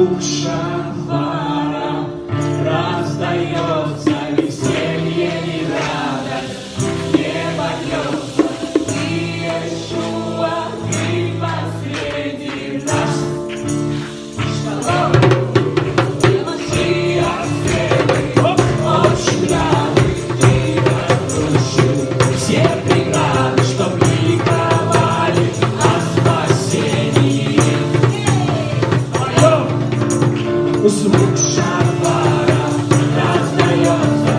звук шафара раздается, веселье и радость, небо льется, и Иешуа, ты последний раз. Шалом, Машиах, очень рады, ты разрушил все преграды, чтоб ликовали о спасении. Звук шафара раздается,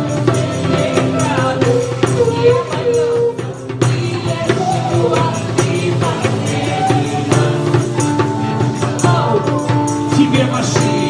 и радость, небо льется, и Иешуа, ты последний раз. Тебе Машиах.